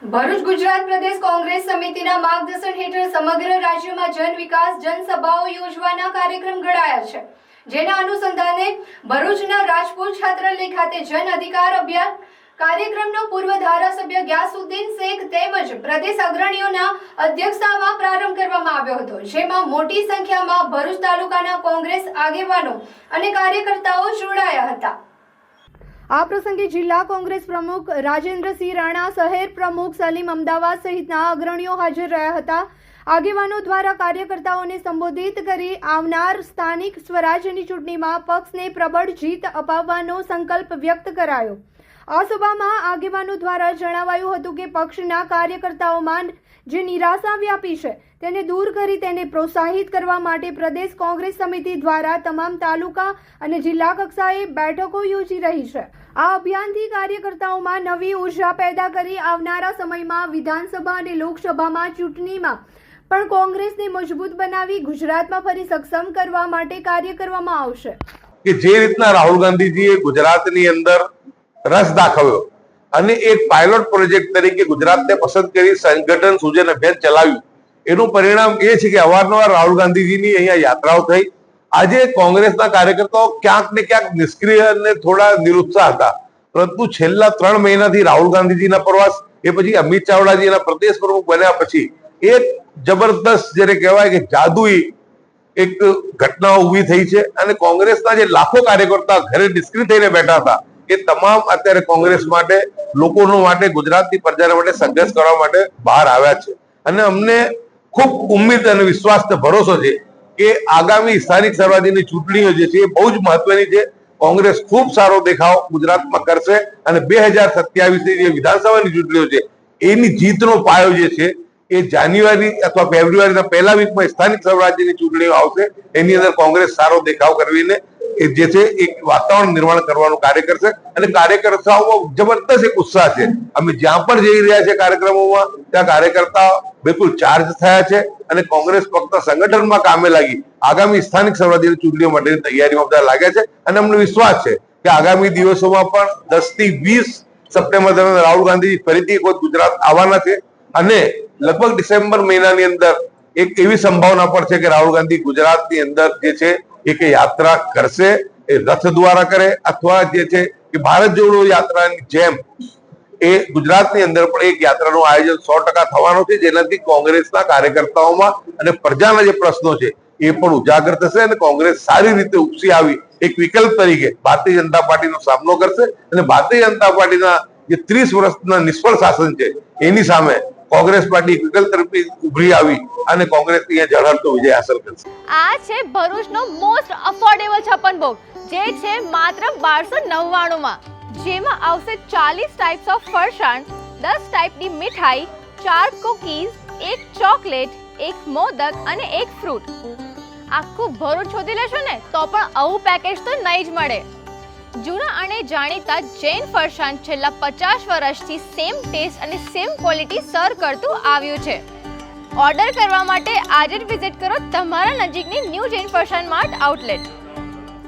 ભરૂચ ગુજરાત પ્રદેશ કોંગ્રેસ સમિતિના માર્ગદર્શન હેઠળ સમગ્ર રાજ્યમાં જન વિકાસ જનસભાઓ યોજવાના કાર્યક્રમ ઘડાયા છે, જેના અનુસંધાને ભરૂચના રાજપૂત છાત્રાલય ખાતે જન અધિકાર અભિયાન કાર્યક્રમનો પૂર્વ ધારાસભ્ય ગ્યાસુદ્દીન શેખ તેમજ પ્રદેશ અગ્રણીઓના અધ્યક્ષતામાં પ્રારંભ કરવામાં આવ્યો હતો, જેમાં મોટી સંખ્યામાં ભરૂચ તાલુકાના કોંગ્રેસ આગેવાનો અને કાર્યકર્તાઓ જોડાયા હતા। આ પ્રસંગે જિલ્લા કોંગ્રેસ પ્રમુખ રાજેન્દ્રસિંહ રાણા, શહેર પ્રમુખ સલીમ અમદાવાદ સહિતના અગ્રણીઓ હાજર રહ્યા હતા। આગેવાનો દ્વારા કાર્યકર્તાઓને સંબોધિત કરી આવનાર સ્થાનિક સ્વરાજ્યની ચૂંટણીમાં પક્ષને પ્રબળ જીત અપાવવાનો સંકલ્પ વ્યક્ત કરાયો। આ સભામાં આગેવાનો દ્વારા જણાવાયું હતું કે પક્ષના કાર્યકર્તાઓમાં જે નિરાશા વ્યાપી છે તેને દૂર કરી તેને પ્રોત્સાહિત કરવા માટે પ્રદેશ કોંગ્રેસ સમિતિ દ્વારા તમામ તાલુકા અને જિલ્લા કક્ષાએ બેઠકો યોજી રહી છે। આ અભિયાનથી કાર્યકર્તાઓમાં નવી ઉર્જા પેદા કરી આવનારા સમયમાં વિધાનસભા અને લોકસભામાં ચૂંટણીમાં પણ કોંગ્રેસને મજબૂત બનાવી ગુજરાતમાં ફરી સક્ષમ કરવા માટે કાર્ય કરવામાં આવશે। કે જે રીતના રાહુલ ગાંધીજીએ ગુજરાતની અંદર રસ દાખવ્યો અને એક પાયલોટ પ્રોજેક્ટ તરીકે ગુજરાતને પસંદ કરી સંગઠન સૂજન અભિયાન ચલાવ્યું, એનું પરિણામ એ છે કે અવારનવાર રાહુલ ગાંધીજીની અહીંયા યાત્રાઓ થઈ। આજે કોંગ્રેસના કાર્યકર્તાઓ ક્યાંક ને ક્યાંક નિષ્ક્રિય અને થોડા નિરુત્સાહ હતા, પરંતુ છેલ્લા 3 મહિનાથી રાહુલ ગાંધીજીના પ્રવાસ, એ પછી અમિત ચાવડાજીના પ્રદેશ પ્રમુખ બન્યા પછી એક જબરદસ્ત જેને કહેવાય કે જાદુઈ એક ઘટનાઓ ઊભી થઈ છે અને કોંગ્રેસના જે લાખો કાર્યકર્તા ઘરે નિષ્ક્રિય થઈને બેઠા હતા એ તમામ અત્યારે કોંગ્રેસ માટે, લોકોનો માટે, ગુજરાતની પ્રજાના માટે સંઘર્ષ કરવા માટે બહાર આવ્યા છે। અને અમને ખૂબ ઉમ્મીદ અને વિશ્વાસ અને ભરોસો છે કે આગામી સ્થાનિક સ્વરાજ્યની ચૂંટણીઓ જે છે એ બહુ જ મહત્વની છે। કોંગ્રેસ ખૂબ સારો દેખાવ ગુજરાતમાં કરશે અને 2027ની જે વિધાનસભાની ચૂંટણીઓ છે એની જીતનો પાયો જે છે એ જાન્યુઆરી અથવા ફેબ્રુઆરીના પહેલા વીકમાં સ્થાનિક સ્વરાજ્યની ચૂંટણીઓ આવશે, એની અંદર કોંગ્રેસ સારો દેખાવ કરવીને એ જે છે એક વાતાવરણ નિર્માણ કરવાનું કાર્ય કરશે અને કાર્યકર્તાઓમાં જબરદસ્ત એક ઉત્સાહ છે। અમે જ્યાં પણ જઈ રહ્યા છે કાર્યક્રમોમાં ત્યાં કાર્યકર્તાઓ બિલકુલ ચાર્જ થયા છે અને કોંગ્રેસ ફક્ત સંગઠનમાં કામે લાગી આગામી સ્થાનિક સ્વરાજ્યની ચૂંટણીઓ માટેની તૈયારીમાં બધા લાગ્યા છે અને અમને વિશ્વાસ છે કે આગામી દિવસોમાં પણ 10 થી 20 સપ્ટેમ્બર દરમિયાન રાહુલ ગાંધીજી ફરીથી એક વખત ગુજરાત આવવાના છે અને લગભગ ડિસેમ્બર મહિનાની અંદર એક એવી સંભાવના પણ છે કે રાહુલ ગાંધી ગુજરાતની અંદર જે છે એક યાત્રા કરશે, એ રથ દ્વારા કરે અથવા જે છે કે ભારત જોડો યાત્રાની જેમ એ ગુજરાતની અંદર પણ એક યાત્રાનું આયોજન 100% થવાનું છે, જેનાથી કોંગ્રેસના કાર્યકર્તાઓમાં અને પ્રજાના જે પ્રશ્નો છે એ પણ ઉજાગર થશે અને કોંગ્રેસ સારી રીતે ઉપસી આવી એક વિકલ્પ તરીકે ભારતીય જનતા પાર્ટીનો સામનો કરશે અને ભારતીય જનતા પાર્ટીના જે 30 વર્ષના નિષ્ફળ શાસન છે એની સામે કોંગ્રેસ પાર્ટી વિકલ્પ તરફી ઉભરી આવી અને કોંગ્રેસ અહીંયા ઝળહળતો વિજય હાંસલ કરશે। આ છે ભરૂચનો મોસ્ટ અફોર્ડેબલ છપ્પન ભોગ, જે છે માત્ર 1299 માં, જેમાં આવશે 40 ટાઈપ્સ ઓફ ફરસાણ, 10 ટાઈપની મીઠાઈ, 4 કુકીઝ, 1 ચોકલેટ, 1 મોદક અને 1 ફ્રૂટ। આખું ભરૂચ શોધી લેશો ને તો પણ આવું પેકેજ તો નહીં જ મળે। જૂના અને જાણીતા જૈન ફરસાણ છેલ્લા 50 વર્ષથી સેમ ટેસ્ટ અને સેમ ક્વોલિટી સર્વ કરતું આવ્યું છે। ઓર્ડર કરવા માટે આજે જ વિઝિટ કરો તમારા નજીકની ન્યૂ જૈન ફરસાણ માર્ટ આઉટલેટ।